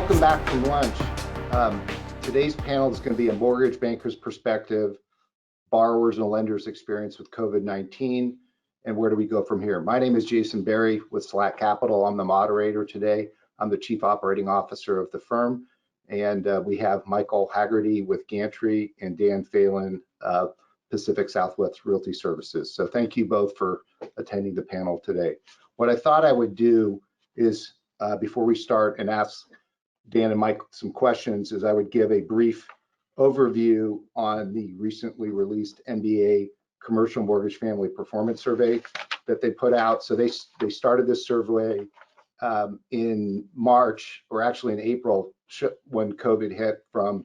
Welcome back from lunch. Today's panel is going to be a mortgage banker's perspective, borrowers and lenders' experience with COVID-19, and where do we go from here? My name is Jason Berry with Slatt Capital. I'm the moderator today. I'm the Chief Operating Officer of the firm, and we have Michael Heagerty with Gantry and Dan Phelan of Pacific Southwest Realty Services. So thank you both for attending the panel today. What I thought I would do is, before we start and ask Dan and Mike some questions, is I would give a brief overview on the recently released MBA Commercial Mortgage Family Performance Survey that they put out. So they started this survey in March, or actually in April, when COVID hit, from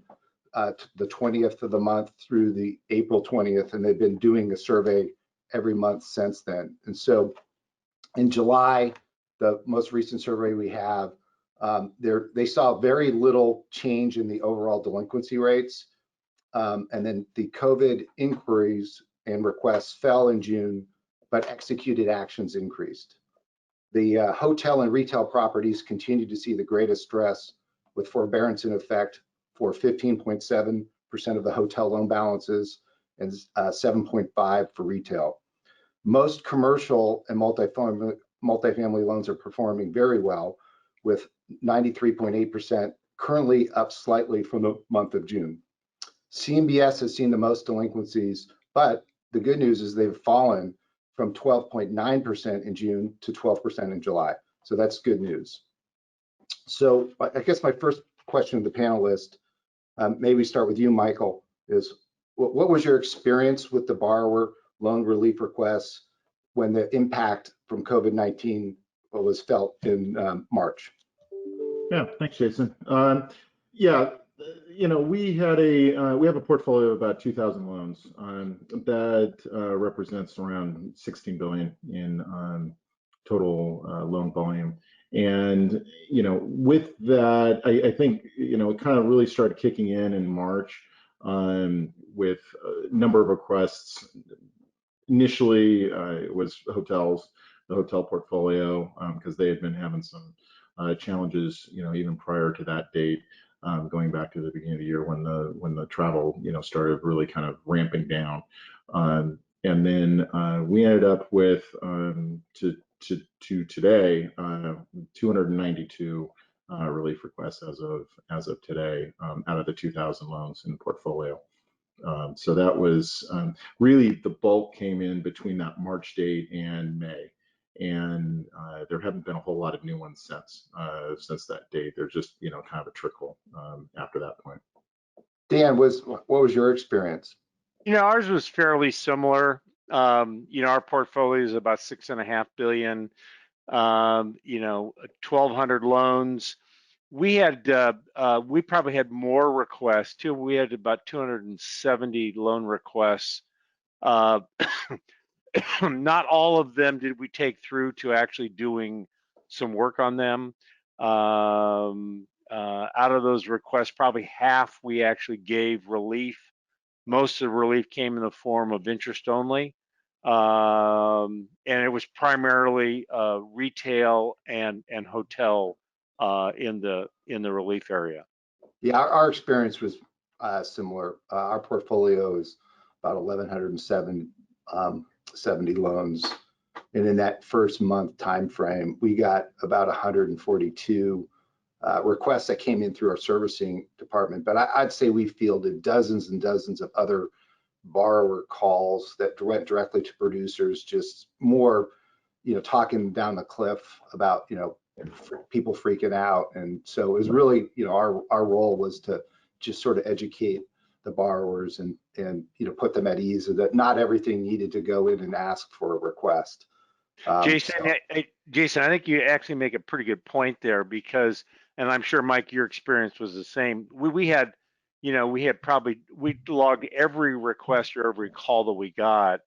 the 20th of the month through the April 20th, and they've been doing a survey every month since then. And so in July, the most recent survey we have, they saw very little change in the overall delinquency rates. And then the COVID inquiries and requests fell in June, but executed actions increased. The hotel and retail properties continue to see the greatest stress, with forbearance in effect for 15.7% of the hotel loan balances and 7.5% for retail. Most commercial and multifamily loans are performing very well, with 93.8%, currently up slightly from the month of June. CMBS has seen the most delinquencies, but the good news is they've fallen from 12.9% in June to 12% in July. So that's good news. So I guess my first question to the panelists, maybe start with you, Michael, is what was your experience with the borrower loan relief requests when the impact from COVID-19 was felt in March? Yeah, thanks, Jason. Yeah, you know, we have a portfolio of about 2,000 loans that represents around 16 billion in total loan volume. And you know, with that, I think you know it kind of really started kicking in March with a number of requests. Initially, it was hotels, the hotel portfolio, because they had been having some challenges, you know, even prior to that date, going back to the beginning of the year when the travel, you know, started really kind of ramping down. And then we ended up with to today 292 relief requests as of today out of the 2,000 loans in the portfolio. So that was really the bulk came in between that March date and May, and there haven't been a whole lot of new ones since that date. There's just you know kind of a trickle after that point. Dan, what was your experience? You know, ours was fairly similar. You know, our portfolio is about $6.5 billion. You know, 1,200 loans. We probably had more requests too. We had about 270 loan requests. Not all of them did we take through to actually doing some work on them. Out of those requests, probably half we actually gave relief. Most of the relief came in the form of interest only. And it was primarily retail and hotel in the relief area. Yeah, our experience was similar. Our portfolio is about 1,170 loans, and in that first month time frame, we got about 142 requests that came in through our servicing department. But I'd say we fielded dozens and dozens of other borrower calls that went directly to producers, just more, you know, talking down the cliff about, you know, people freaking out. And so it was really, you know, our role was to just sort of educate the borrowers and you know put them at ease that not everything needed to go in and ask for a request. Jason, I think you actually make a pretty good point there, because, and I'm sure Mike, your experience was the same. We had, you know, we logged every request or every call that we got,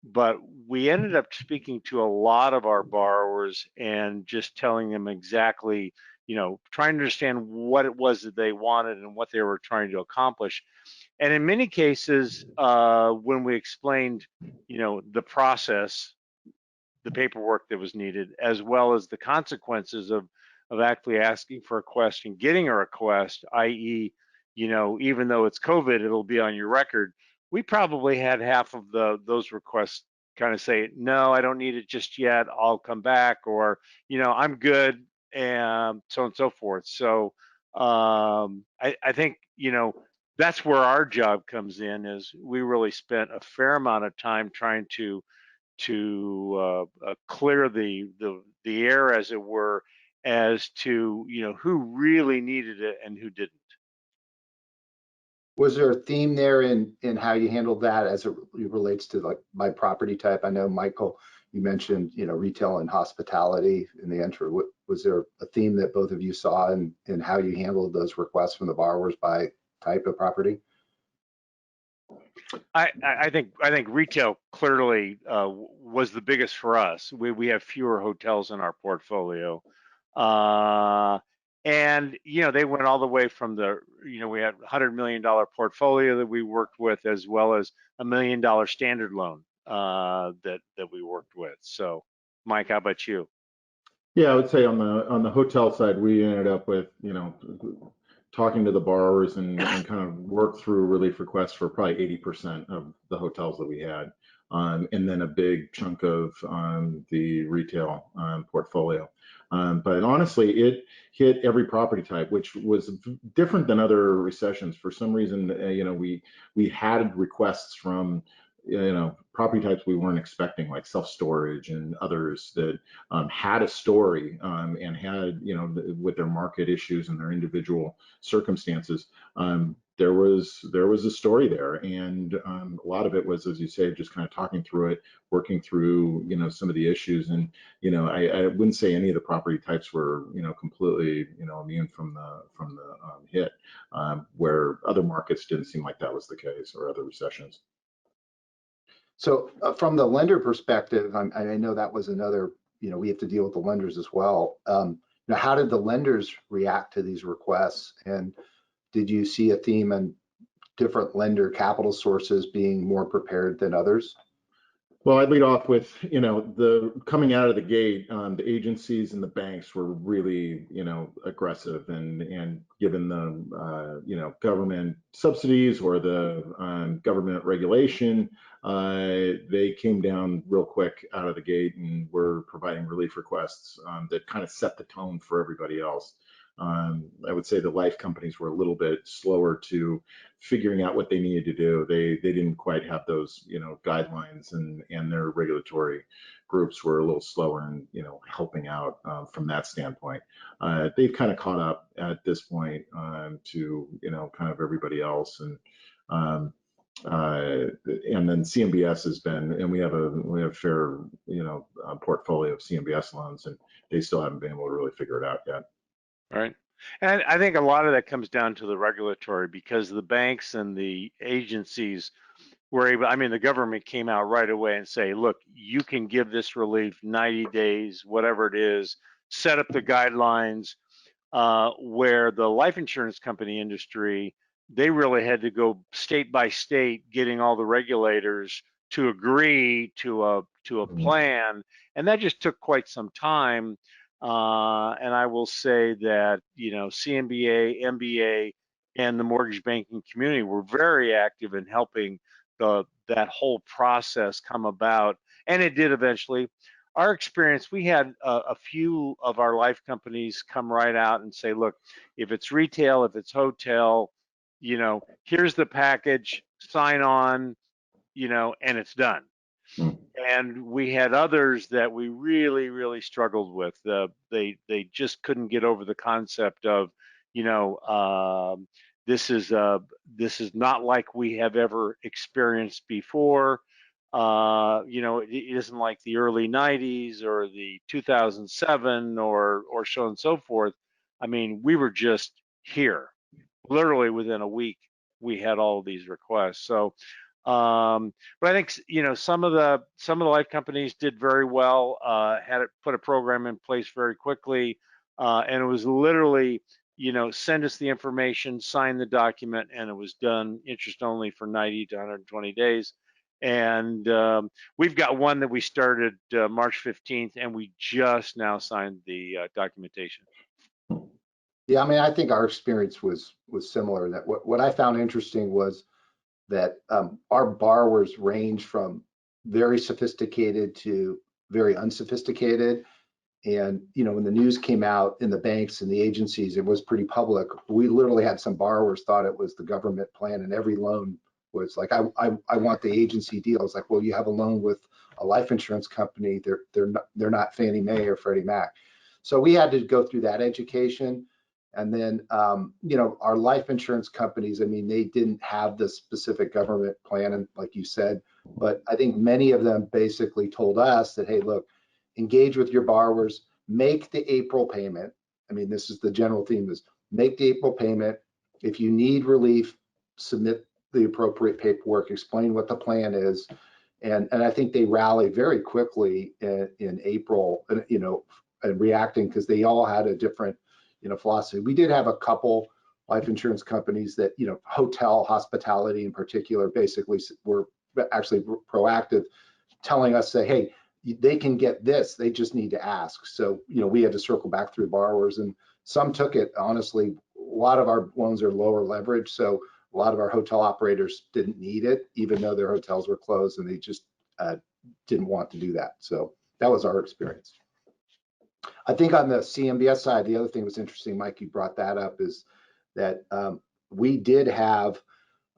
but we ended up speaking to a lot of our borrowers and just telling them exactly, you know, trying to understand what it was that they wanted and what they were trying to accomplish. And in many cases, when we explained, you know, the process, the paperwork that was needed, as well as the consequences of of actually asking for a request and getting a request, i.e., even though it's COVID, it'll be on your record. We probably had half of those requests kind of say, no, I don't need it just yet. I'll come back, or, I'm good, and so on and so forth. So I think, that's where our job comes in, is we really spent a fair amount of time trying to clear the air, as it were, as to, who really needed it and who didn't. Was there a theme there in how you handled that as it relates to like my property type? I know, Michael, you mentioned, retail and hospitality in the entry. Was there a theme that both of you saw in how you handled those requests from the borrowers by type of property? I think retail clearly was the biggest for us. We have fewer hotels in our portfolio. And, they went all the way from we had $100 million portfolio that we worked with, as well as $1 million standard loan that we worked with. So, Mike, how about you? Yeah, I would say on the hotel side, we ended up with, talking to the borrowers and kind of worked through relief requests for probably 80% of the hotels that we had. And then a big chunk of the retail portfolio. But honestly, it hit every property type, which was different than other recessions. For some reason, we had requests from property types we weren't expecting, like self-storage and others that had a story and had, with their market issues and their individual circumstances, there was a story there. And a lot of it was, as you say, just kind of talking through it, working through, some of the issues. And, I wouldn't say any of the property types were, completely, immune from the hit, where other markets didn't seem like that was the case, or other recessions. So from the lender perspective, I know that was another, we have to deal with the lenders as well. Now, how did the lenders react to these requests? And did you see a theme in different lender capital sources being more prepared than others? Well, I'd lead off with, the coming out of the gate, the agencies and the banks were really, aggressive, and given the, government subsidies or the government regulation, they came down real quick out of the gate and were providing relief requests that kind of set the tone for everybody else. I would say the life companies were a little bit slower to figuring out what they needed to do. They didn't quite have those, guidelines, and their regulatory groups were a little slower in, helping out from that standpoint. They've kind of caught up at this point to, kind of everybody else. And then CMBS has been, and we have a fair, portfolio of CMBS loans, and they still haven't been able to really figure it out yet. Right. And I think a lot of that comes down to the regulatory, because the banks and the agencies were able, the government came out right away and say, look, you can give this relief 90 days, whatever it is, set up the guidelines, where the life insurance company industry, they really had to go state by state, getting all the regulators to agree to a plan. And that just took quite some time. And I will say that, CMBA, MBA, and the mortgage banking community were very active in helping that whole process come about. And it did eventually. Our experience, we had a few of our life companies come right out and say, look, if it's retail, if it's hotel, here's the package, sign on, and it's done. And we had others that we really, really struggled with. They just couldn't get over the concept of, this is not like we have ever experienced before. It isn't like the early 90s or the 2007 or so and so forth. We were just here. Literally within a week, we had all of these requests. So, but I think, some of the life companies did very well, had it put a program in place very quickly, and it was literally, send us the information, sign the document, and it was done, interest only, for 90 to 120 days. And we've got one that we started March 15th, and we just now signed the documentation. Yeah, I mean, I think our experience was similar. That what I found interesting was that our borrowers range from very sophisticated to very unsophisticated. And when the news came out in the banks and the agencies, it was pretty public. We literally had some borrowers thought it was the government plan, and every loan was like, I want the agency deal. It's like, well, you have a loan with a life insurance company. They're not Fannie Mae or Freddie Mac. So we had to go through that education. And then, our life insurance companies, I mean, they didn't have the specific government plan, and like you said, but I think many of them basically told us that, hey, look, engage with your borrowers, make the April payment. I mean, this is the general theme, is make the April payment. If you need relief, submit the appropriate paperwork, explain what the plan is. And I think they rallied very quickly in April, and reacting, because they all had a different philosophy. We did have a couple life insurance companies that, hotel hospitality in particular, basically were actually proactive, telling us, say, hey, they can get this, they just need to ask. So, we had to circle back through borrowers, and some took it. Honestly, a lot of our loans are lower leverage, so a lot of our hotel operators didn't need it, even though their hotels were closed, and they just didn't want to do that. So that was our experience. I think on the CMBS side, the other thing was interesting, Mike, you brought that up, is that we did have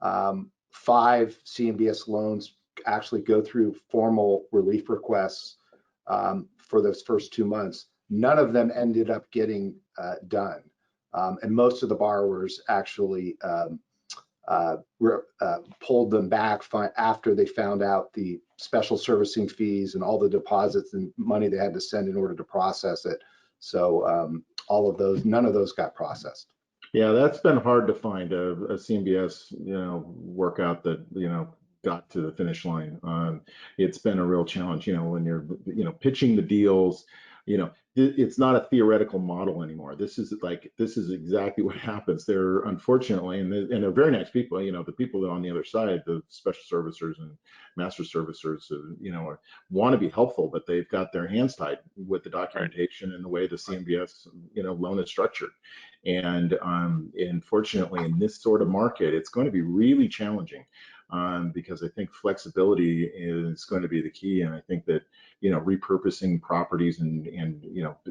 5 CMBS loans actually go through formal relief requests for those first 2 months. None of them ended up getting done. And most of the borrowers actually pulled them back after they found out the special servicing fees and all the deposits and money they had to send in order to process it. So all of those, none of those got processed. Yeah, that's been hard to find a CMBS, workout that, got to the finish line. It's been a real challenge, when you're, pitching the deals, it's not a theoretical model anymore. This is exactly what happens. They're unfortunately, and they're very nice people, the people that are on the other side, the special servicers and master servicers, want to be helpful, but they've got their hands tied with the documentation and the way the CMBS, loan is structured. And unfortunately, in this sort of market, it's going to be really challenging. Because I think flexibility is going to be the key, and I think that repurposing properties and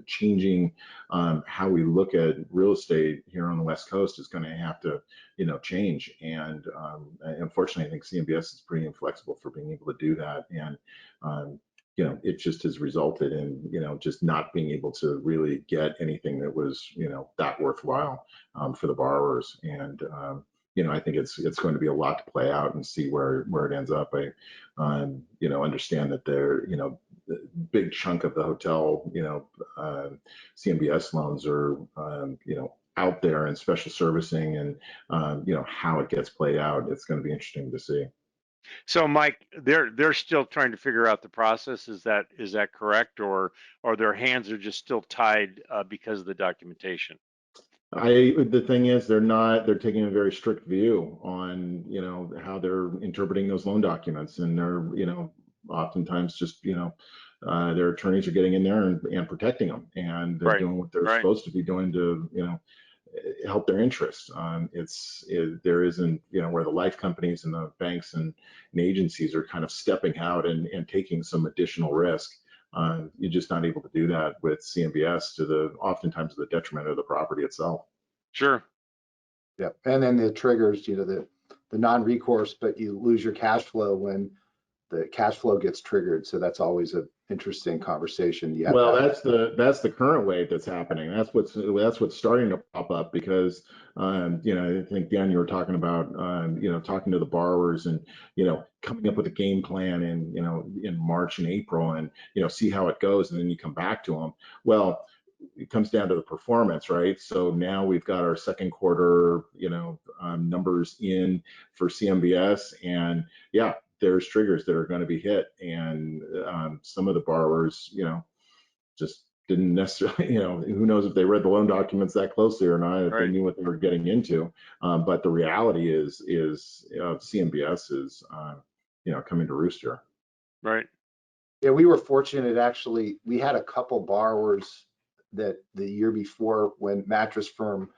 changing how we look at real estate here on the West Coast is going to have to change. And unfortunately, I think CMBS is pretty inflexible for being able to do that, and it just has resulted in just not being able to really get anything that was that worthwhile for the borrowers. And I think it's going to be a lot to play out and see where it ends up. I understand that there, a big chunk of the hotel, CMBS loans are, out there in special servicing, and how it gets played out. It's going to be interesting to see. So, Mike, they're still trying to figure out the process. Is that correct, or their hands are just still tied because of the documentation? The thing is, they're taking a very strict view on, how they're interpreting those loan documents, and they're, oftentimes just, their attorneys are getting in there and protecting them, and they're doing what they're supposed to be doing to, help their interests. There isn't, where the life companies and the banks and agencies are kind of stepping out and taking some additional risk. You're just not able to do that with CMBS, oftentimes to the detriment of the property itself. Sure. Yeah, and then the triggers, the non-recourse, but you lose your cash flow when the cash flow gets triggered. So that's always an interesting conversation. Well, that's the current wave that's happening. That's what's starting to pop up, because I think, Dan, you were talking about talking to the borrowers and coming up with a game plan in March and April, and see how it goes, and then you come back to them. Well, it comes down to the performance, right? So now we've got our second quarter numbers in for CMBS, and yeah, there's triggers that are going to be hit, and some of the borrowers just didn't necessarily, who knows if they read the loan documents that closely or not, if they knew what they were getting into. But the reality is CMBS is coming to roost here. Right. Yeah, we were fortunate, actually. We had a couple borrowers that the year before, when Mattress Firm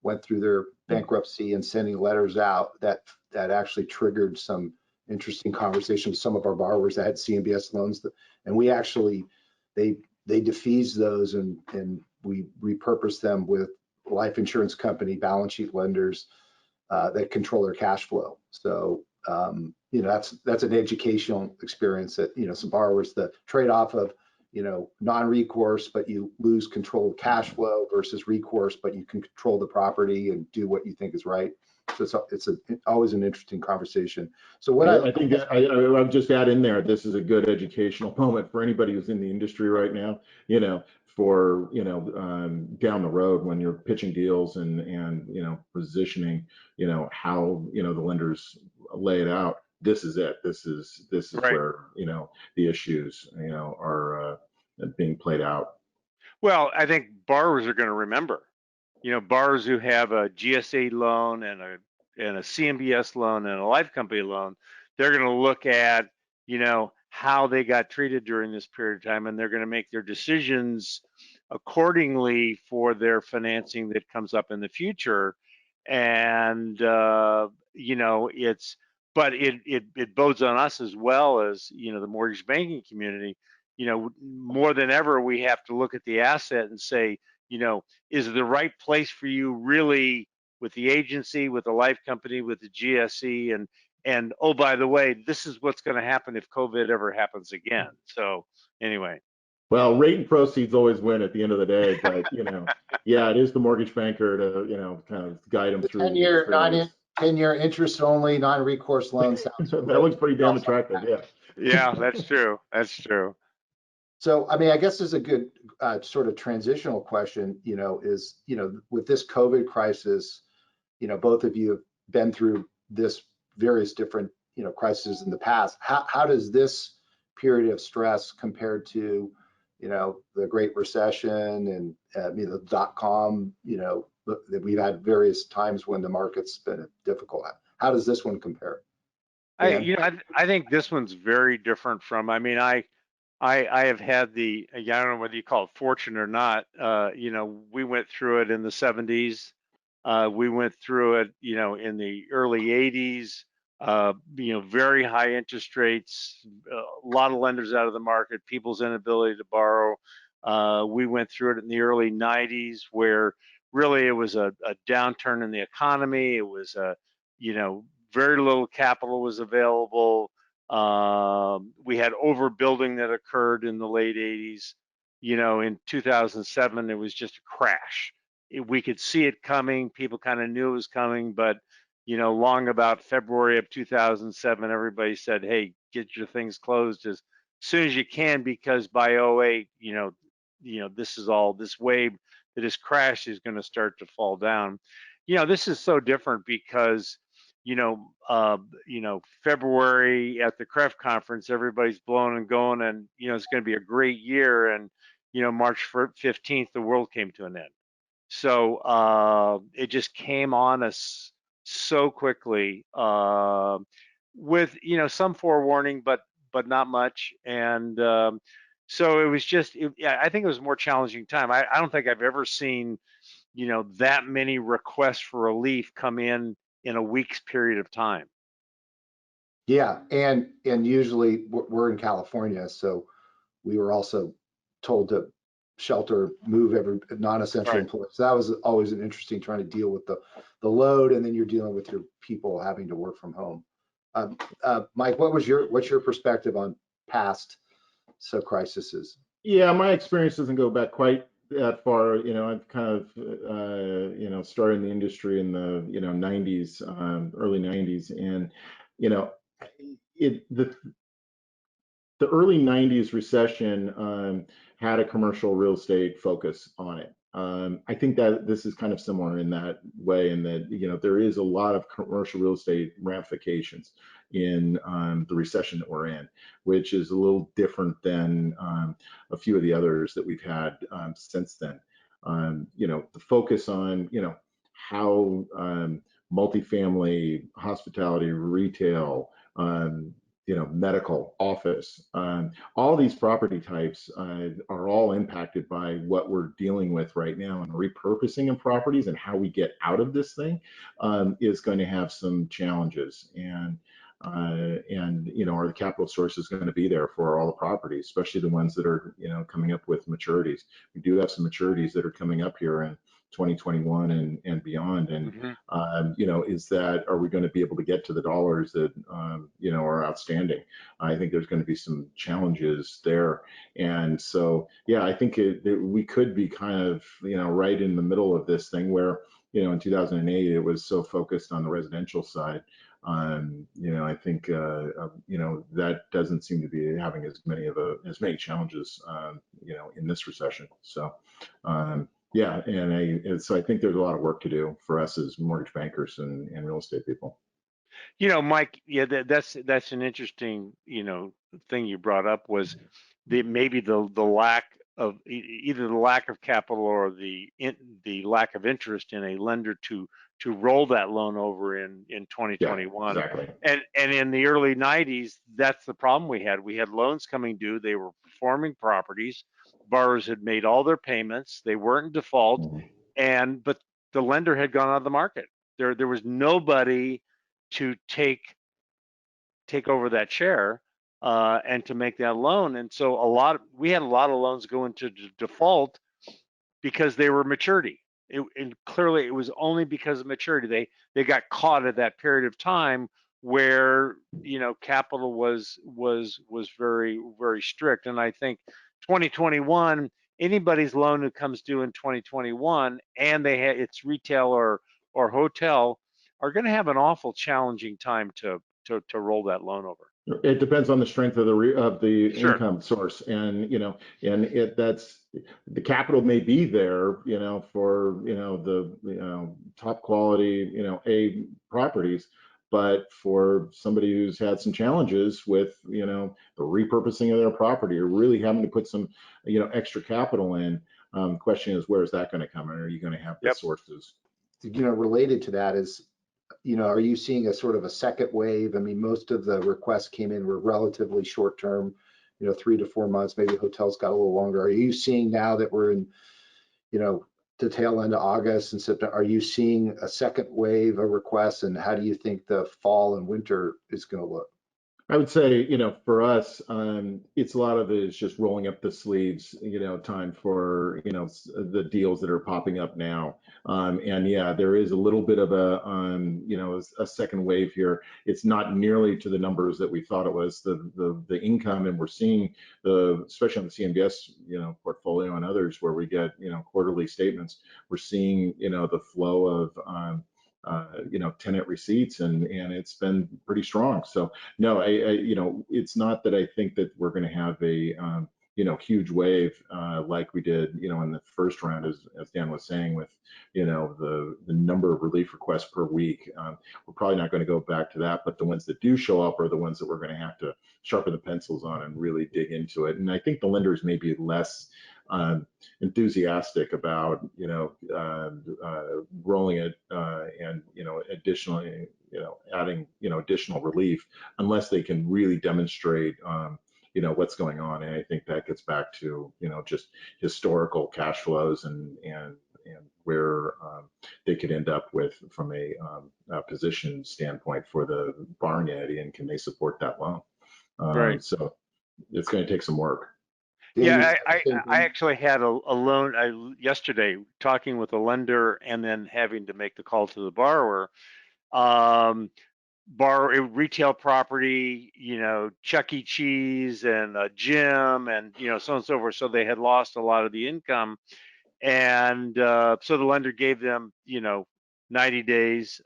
went through their bankruptcy and sending letters out, that actually triggered some interesting conversations with some of our borrowers that had CMBS loans, and we actually they defeased those, and we repurposed them with life insurance company balance sheet lenders that control their cash flow. So you know, that's an educational experience that, you know, some borrowers, the trade-off of, you know, non-recourse, but you lose control of cash flow, versus recourse, but you can control the property and do what you think is right. So it's always an interesting conversation. So what I think that I would just add in there, this is a good educational moment for anybody who's in the industry right now, you know, for, you know, down the road when you're pitching deals and, you know, positioning, you know, how, you know, the lenders lay it out. This is it. This is Right. where, you know, the issues, you know, are being played out. Well, I think borrowers are going to remember, you know, borrowers who have a GSA loan and a CMBS loan and a life company loan, they're going to look at, you know, how they got treated during this period of time, and they're going to make their decisions accordingly for their financing that comes up in the future. And you know, but it bodes on us as well as, you know, the mortgage banking community. You know, more than ever, we have to look at the asset and say, you know, is it the right place for you really, with the agency, with the life company, with the GSE, and oh, by the way, this is what's going to happen if COVID ever happens again. So anyway. Well, rate and proceeds always win at the end of the day, but, you know, yeah, it is the mortgage banker to, you know, kind of guide them through. 10-year interest only non-recourse loan sounds that looks pretty damn attractive. Yeah. Yeah, that's true. That's true. So, I mean, I guess there's a good sort of transitional question, you know, is, you know, with this COVID crisis, you know, both of you have been through this various different, you know, crises in the past. How does this period of stress compared to, you know, the Great Recession and you know, the dot-com, you know, that we've had various times when the market's been difficult. How does this one compare? You know, I think this one's very different from, I mean, I have had the, I don't know whether you call it fortune or not, you know, we went through it in the 70s. We went through it, you know, in the early 80s, you know, very high interest rates, a lot of lenders out of the market, people's inability to borrow. We went through it in the early 90s, where really it was a downturn in the economy. It was you know, very little capital was available. We had overbuilding that occurred in the late 80s. You know, in 2007, it was just a crash. We could see it coming. People kind of knew it was coming, but, you know, long about February of 2007, everybody said, hey, get your things closed as soon as you can, because by 08, you know, this wave that has crashed is going to start to fall down. You know, this is so different because, you know, February at the CREF conference, everybody's blowing and going, and, you know, it's going to be a great year. And, you know, March 15th, the world came to an end. So it just came on us so quickly, with, you know, some forewarning, but not much. And so it was just, yeah, I think it was a more challenging time. I don't think I've ever seen, you know, that many requests for relief come in a week's period of time. Yeah, and usually we're in California, so we were also told to shelter, move every non-essential employees. So that was always an interesting, trying to deal with the load, and then you're dealing with your people having to work from home. Mike, what's your perspective on past crises? Yeah, my experience doesn't go back quite that far. You know, I've kind of you know, started in the industry in the, you know, 90s, early 90s, and, you know, the early 90s recession had a commercial real estate focus on it. I think that this is kind of similar in that way, in that, you know, there is a lot of commercial real estate ramifications in the recession that we're in, which is a little different than a few of the others that we've had since then. You know, the focus on, you know, how multifamily, hospitality, retail, medical, office. All these property types are all impacted by what we're dealing with right now, and repurposing of properties and how we get out of this thing is going to have some challenges. And are the capital sources going to be there for all the properties, especially the ones that are coming up with maturities? We do have some maturities that are coming up here in 2021 and beyond, and are we going to be able to get to the dollars that are outstanding? I think there's going to be some challenges there, and so I think we could be kind of right in the middle of this thing where in 2008 it was so focused on the residential side. I think that doesn't seem to be having as many challenges in this recession. So so I think there's a lot of work to do for us as mortgage bankers and real estate people. Mike, that's an interesting thing you brought up, was maybe the lack of either the lack of capital or the lack of interest in a lender to roll that loan over in 2021. Yeah, exactly. And in the early 90s, that's the problem we had. We had loans coming due. They were performing properties. Borrowers had made all their payments. They weren't in default, but the lender had gone out of the market. There was nobody to take over that share and to make that loan. And so we had a lot of loans go into default because they were maturity. And clearly it was only because of maturity. They got caught at that period of time where capital was very, very strict. And I think 2021, anybody's loan who comes due in 2021 and it's retail or hotel are going to have an awful challenging time to roll that loan over. It depends on the strength of the Sure. income source, and that's the capital may be there, for the top quality A properties, but for somebody who's had some challenges with the repurposing of their property or really having to put some extra capital in, question is, where is that going to come in? Are you going to have the sources? Related to that is, are you seeing a sort of a second wave? I mean, most of the requests came in were relatively short term, 3 to 4 months. Maybe hotels got a little longer. Are you seeing now that we're in, the tail end of August and September, are you seeing a second wave of requests? And how do you think the fall and winter is going to look? I would say, for us, it's a lot of it is just rolling up the sleeves, time for, the deals that are popping up now. And there is a little bit of a second wave here. It's not nearly to the numbers that we thought it was. The income, and we're seeing especially on the CMBS, portfolio and others where we get, quarterly statements, we're seeing, the flow of, tenant receipts, and it's been pretty strong. So no, it's not that I think that we're going to have a huge wave like we did in the first round, as Dan was saying, with the number of relief requests per week. We're probably not going to go back to that, but the ones that do show up are the ones that we're going to have to sharpen the pencils on and really dig into it. And I think the lenders may be less enthusiastic about rolling it and additionally adding additional relief unless they can really demonstrate what's going on. And I think that gets back to just historical cash flows and where they could end up with from a position standpoint for the borrowing entity, and can they support that loan? Right. So it's going to take some work. Yeah, I actually had a loan yesterday, talking with a lender and then having to make the call to the borrower. Borrow retail property, Chuck E. Cheese and a gym and so on and so forth. So they had lost a lot of the income, and so the lender gave them 90 days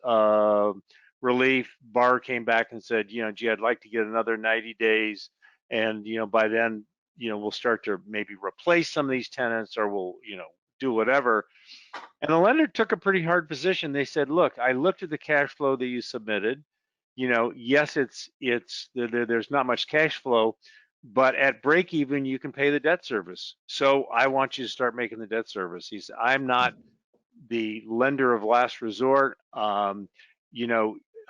relief. Borrower came back and said, gee, I'd like to get another 90 days, and by then we'll start to maybe replace some of these tenants, or we'll, do whatever. And the lender took a pretty hard position. They said, look, I looked at the cash flow that you submitted. Yes, there's not much cash flow, but at break even, you can pay the debt service. So I want you to start making the debt service. He said, I'm not the lender of last resort.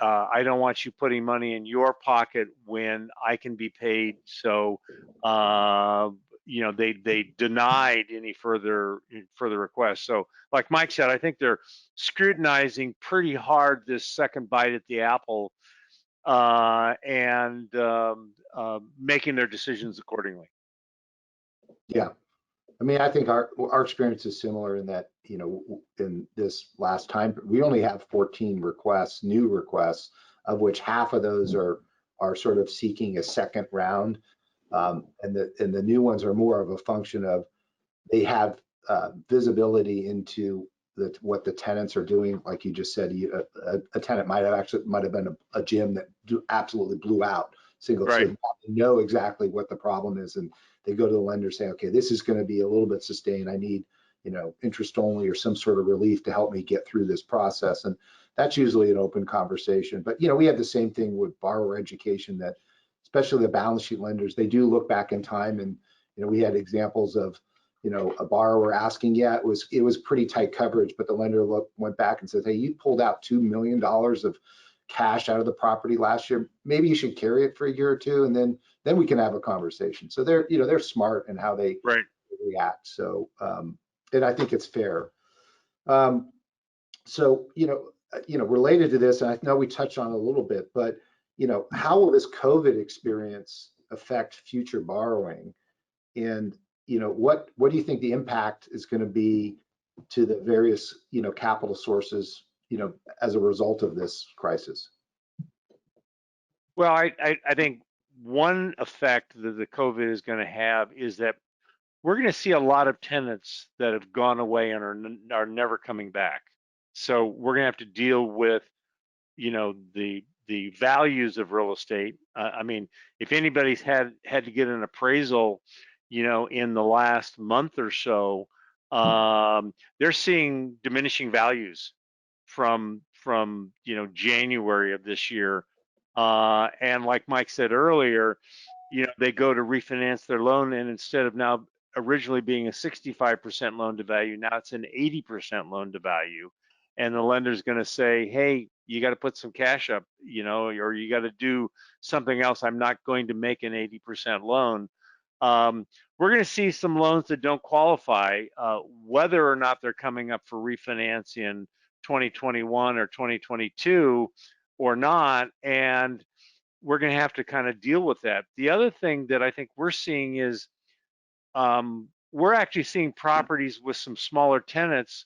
I don't want you putting money in your pocket when I can be paid. So, they denied any further requests. So, like Mike said, I think they're scrutinizing pretty hard this second bite at the apple, and making their decisions accordingly. Yeah. I mean, I think our experience is similar in that, in this last time, we only have 14 requests, new requests, of which half of those are sort of seeking a second round. And the new ones are more of a function of they have visibility into what the tenants are doing. Like you just said, a tenant might have been a gym that absolutely blew out single. Right. So they know exactly what the problem is, and they go to the lender saying, okay, this is going to be a little bit sustained. I need, interest only or some sort of relief to help me get through this process. And that's usually an open conversation. But, we have the same thing with borrower education, that especially the balance sheet lenders, they do look back in time. And, we had examples of, a borrower asking, it was pretty tight coverage, but the lender went back and said, hey, you pulled out $2 million of cash out of the property last year. Maybe you should carry it for a year or two, and then we can have a conversation. So they're smart in how they react. So, and I think it's fair. So, related to this, and I know we touched on it a little bit, but, how will this COVID experience affect future borrowing? And, what do you think the impact is going to be to the various, capital sources, as a result of this crisis? Well, I think one effect that the COVID is going to have is that we're going to see a lot of tenants that have gone away and are never coming back. So we're going to have to deal with, the values of real estate. I mean, if anybody's had to get an appraisal, in the last month or so, they're seeing diminishing values from January of this year. And like Mike said earlier, they go to refinance their loan, and instead of now originally being a 65% loan to value, now it's an 80% loan to value. And the lender's going to say, hey, you got to put some cash up, or you got to do something else. I'm not going to make an 80% loan. We're going to see some loans that don't qualify, whether or not they're coming up for refinance in 2021 or 2022 or not. And we're going to have to kind of deal with that. The other thing that I think we're seeing is we're actually seeing properties with some smaller tenants,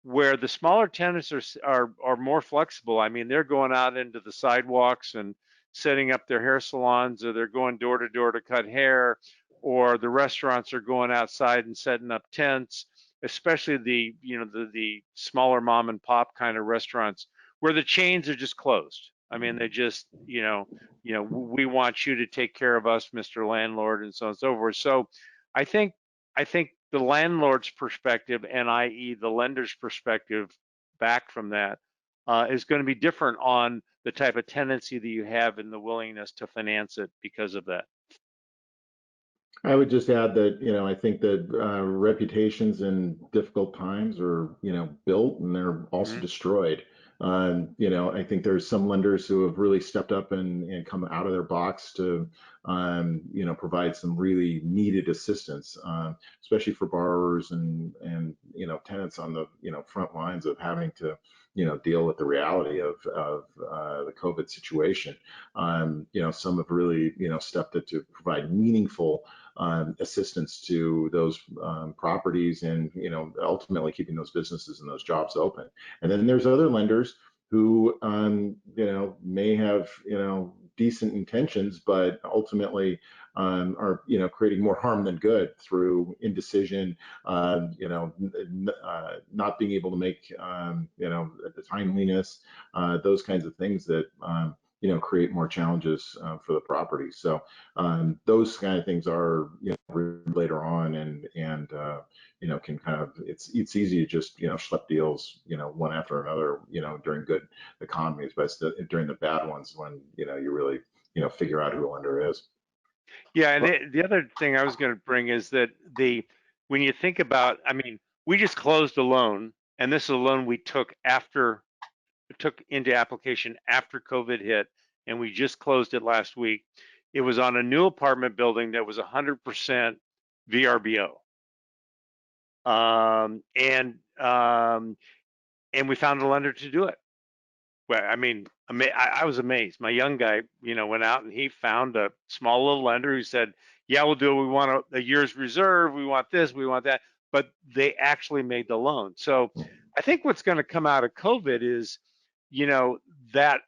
where the smaller tenants are more flexible. I mean, they're going out into the sidewalks and setting up their hair salons, or they're going door to door to cut hair, or the restaurants are going outside and setting up tents, especially the smaller mom and pop kind of restaurants where the chains are just closed. I mean, they just, we want you to take care of us, Mr. Landlord, and so on and so forth. So I think the landlord's perspective, and i.e. the lender's perspective back from that, is going to be different on the type of tenancy that you have and the willingness to finance it because of that. I would just add that, I think that reputations in difficult times are, built, and they're also destroyed. I think there's some lenders who have really stepped up and come out of their box to, provide some really needed assistance, especially for borrowers and tenants on the, front lines of having to, deal with the reality of the COVID situation. Some have really, stepped up to provide meaningful assistance to those properties, and ultimately keeping those businesses and those jobs open. And then there's other lenders who may have decent intentions, but ultimately are creating more harm than good through indecision, not being able to make the timeliness, those kinds of things that create more challenges for the property. So those kind of things are later on, and can kind of, it's easy to just schlep deals one after another during good economies, but it's during the bad ones when you really figure out who a lender is. Yeah, and the other thing I was going to bring is that when you think about, I mean, we just closed a loan, and this is a loan we took after took into application after COVID hit, and we just closed it last week. It was on a new apartment building that was 100% VRBO. And we found a lender to do it. Well, I mean, I was amazed. My young guy, went out and he found a small little lender who said, yeah, we'll do it. We want a year's reserve. We want this, we want that. But they actually made the loan. So I think what's going to come out of COVID is, that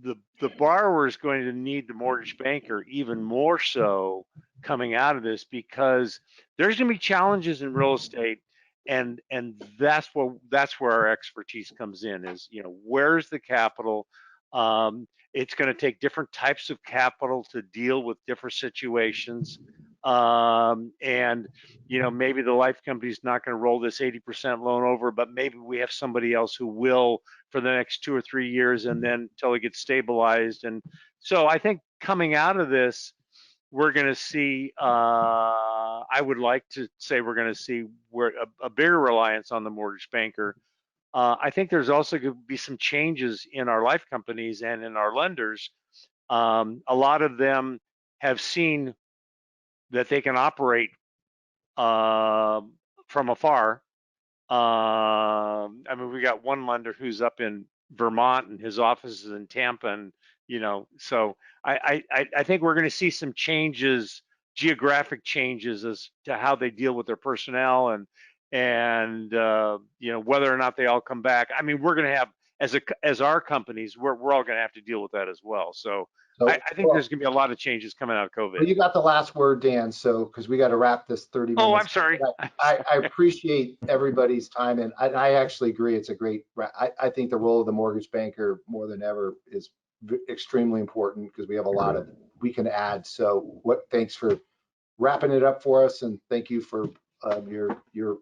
the borrower is going to need the mortgage banker even more so coming out of this, because there's going to be challenges in real estate. And that's where our expertise comes in, is, where's the capital? It's going to take different types of capital to deal with different situations. And maybe the life company's not going to roll this 80% loan over, but maybe we have somebody else who will for the next 2 or 3 years, and then until it gets stabilized. And so I think coming out of this, we're going to see, I would like to say we're going to see where a bigger reliance on the mortgage banker. I think there's also going to be some changes in our life companies and in our lenders. A lot of them have seen that they can operate from afar. I mean, we got one lender who's up in Vermont and his office is in Tampa, and so I think we're going to see some changes, geographic changes, as to how they deal with their personnel, and whether or not they all come back. I mean, we're going to have, as our companies, we're all going to have to deal with that as well. So I think there's going to be a lot of changes coming out of COVID. Well, you got the last word, Dan, so because we got to wrap this 30 minutes. Oh, I'm sorry. I appreciate everybody's time, and I actually agree. It's a great, I think the role of the mortgage banker more than ever is extremely important, because we have a lot of, we can add. So thanks for wrapping it up for us, and thank you for your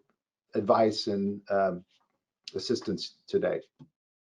advice and assistance today.